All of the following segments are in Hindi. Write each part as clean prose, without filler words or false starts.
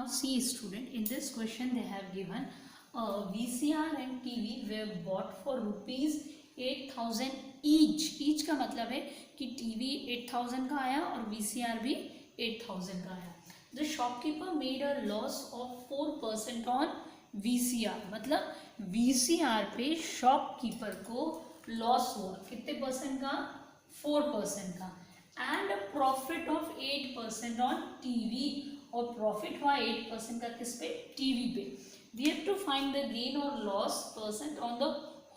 see student, in this question they have given VCR and TV were bought for rupees 8,000 each. each का मतलब है कि TV 8,000 का आया और VCR भी 8,000 का आया. The shopkeeper made a loss of 4% on VCR. मतलब VCR पे शॉपकीपर को लॉस हुआ कितने परसेंट का? 4% का. And profit of 8% on TV, और प्रॉफिट हुआ 8% का किस पे? टीवी पे. We have to find the gain और loss percent on the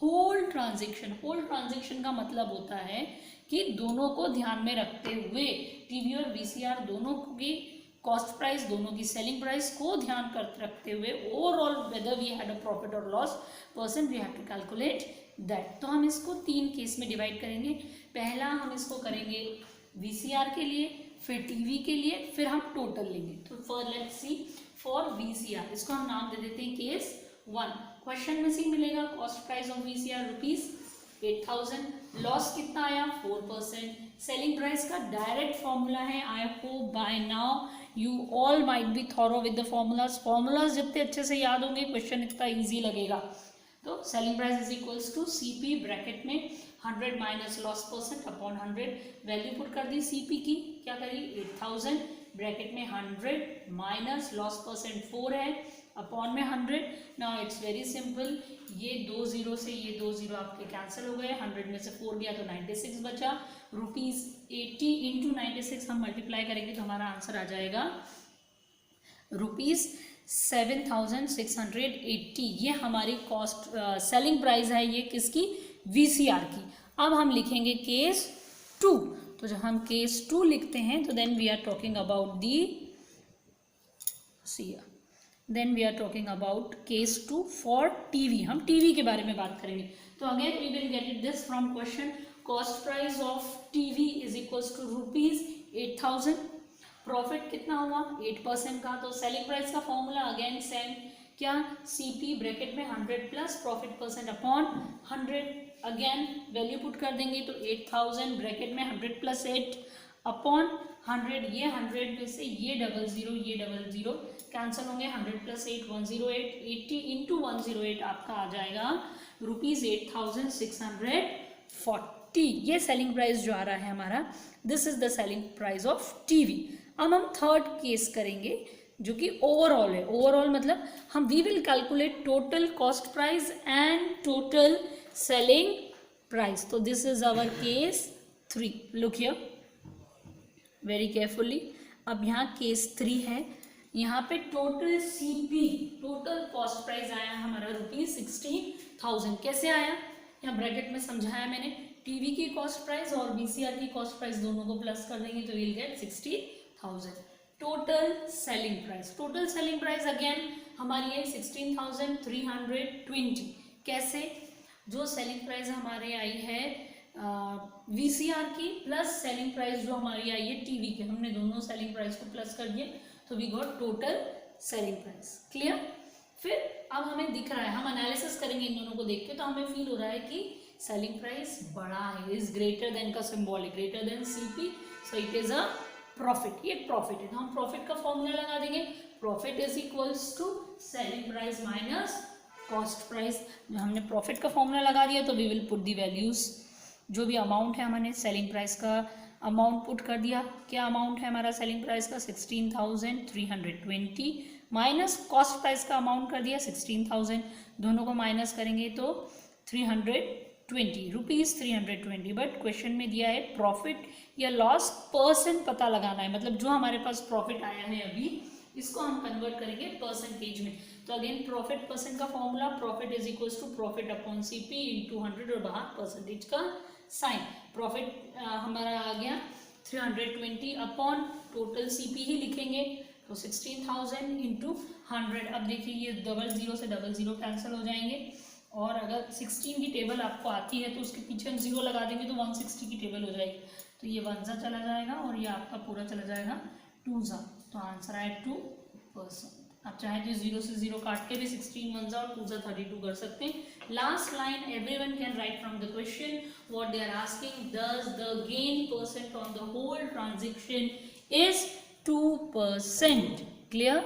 whole transaction. Whole transaction का मतलब होता है कि दोनों को ध्यान में रखते हुए, टीवी और वीसीआर दोनों की कॉस्ट प्राइस, दोनों की सेलिंग प्राइस को ध्यान कर रखते हुए overall whether we had a profit और loss percent we have to calculate that. तो हम इसको 3 केस में डिवाइड करेंगे. पहला हम इसको करेंगे VCR के लिए, फिर टीवी के लिए, फिर हम टोटल लेंगे. तो for let's see for VCR, इसको हम नाम दे देते हैं केस 1. क्वेश्चन में से मिलेगा cost price of VCR rupees 8,000, loss कितना आया? 4%. सेलिंग प्राइस का डायरेक्ट फॉर्मूला है. I hope by now you all might be thorough with the formulas जितने अच्छे से याद होंगे क्वेश्चन इतना ईजी लगेगा. तो selling price is equals to CP bracket में 100 minus loss percent upon 100. Value put कर दी CP की, क्या करी? 8,000 ब्रैकेट में 100 माइनस लॉस परसेंट 4 है अपॉन में 100. Now it's very simple. ये 2 0 से ये 2 0 आपके कैंसिल हो गए. 100 में से 4 गया तो 96 बचा. रुपीज 80 इंटू 96 हम मल्टीप्लाई करेंगे तो हमारा आंसर आ जाएगा रुपीज 7,680. ये हमारी कॉस्ट सेलिंग प्राइस है. ये किसकी? VCR की. अब हम लिखेंगे केस 2. तो जब हम केस 2 लिखते हैं तो then we are talking about we are talking about case 2 for TV. हम टीवी के बारे में बात करेंगे. तो again we will get it this from question. Cost price of TV is equals to rupees 8,000. Profit कितना हुआ? 8% का. तो सेलिंग प्राइस का फॉर्मूला अगेन सेम, क्या? CP ब्रैकेट में 100 plus profit percent upon 100. Again value put कर देंगे तो 8,000 ब्रैकेट में 100 प्लस 8 अपॉन 100. ये 100 में से ये 00 ये 00 कैंसिल होंगे. 100 प्लस 8 108. 80 इंटू 108 आपका आ जाएगा रुपीज 8,640. ये सेलिंग प्राइस जो आ रहा है हमारा, this is the selling price of TV. अब हम थर्ड केस करेंगे जो कि ओवरऑल है. ओवरऑल मतलब हम we will calculate total cost price and total selling price. तो this is our case 3. Look here very carefully. अब यहाँ केस 3 है. यहाँ पे total CP total cost price आया हमारा रुपीज 16,000. कैसे आया? यहाँ ब्रैकेट में समझाया मैंने. टीवी की कॉस्ट प्राइस और VCR की कॉस्ट प्राइस दोनों को प्लस कर देंगे तो will get 60,000. Total selling price again हमारी है 16,320. कैसे? जो सेलिंग प्राइस हमारे आई है VCR की प्लस सेलिंग प्राइस जो हमारी आई है टीवी की, हमने दोनों सेलिंग प्राइस को प्लस कर दिए तो we got total selling price. Clear? फिर अब हमें दिख रहा है, हम एनालिसिस करेंगे इन दोनों को देख के तो हमें फील हो रहा है कि सेलिंग प्राइस बड़ा है, इज ग्रेटर देन का symbolic, greater than CP, so it is a profit. ये प्रॉफिट है तो हम प्रॉफिट का फॉर्मूला लगा देंगे. Profit is equals to selling price minus cost price. जो हमने प्रॉफिट का फॉर्मूला लगा दिया तो we will put the values. जो भी अमाउंट है हमने सेलिंग प्राइस का अमाउंट पुट कर दिया. क्या अमाउंट है हमारा सेलिंग प्राइस का? 16,320 माइनस कॉस्ट प्राइस का अमाउंट कर दिया 16,000. दोनों को माइनस करेंगे तो 320 रुपीज 320. बट क्वेश्चन में दिया है प्रॉफिट या लॉस परसेंट पता लगाना है. मतलब जो हमारे पास प्रॉफिट आया है अभी इसको हम कन्वर्ट करेंगे परसेंटेज में. तो अगेन प्रॉफिट परसेंट का formula, profit is equals to profit upon CP into 100 और बाहर परसेंटेज का साइन. प्रॉफिट हमारा आ गया 320 अपॉन टोटल CP ही लिखेंगे तो 16,000 इंटू 100. अब देखिए ये 00 से 00 कैंसिल हो जाएंगे और अगर 16 की टेबल आपको आती है तो उसके पीछे हम 0 लगा देंगे तो 160 की टेबल हो जाएगी. तो ये 1 सा चला जाएगा और ये आपका पूरा चला जाएगा 2 सा. तो आंसर आए 2%. आप चाहे तो 0 से 0 काट के भी 16 1 और 2 32 कर सकते हैं. Last line everyone can write from the question what they are asking. Does the gain percent on the whole transaction is 2%. Clear?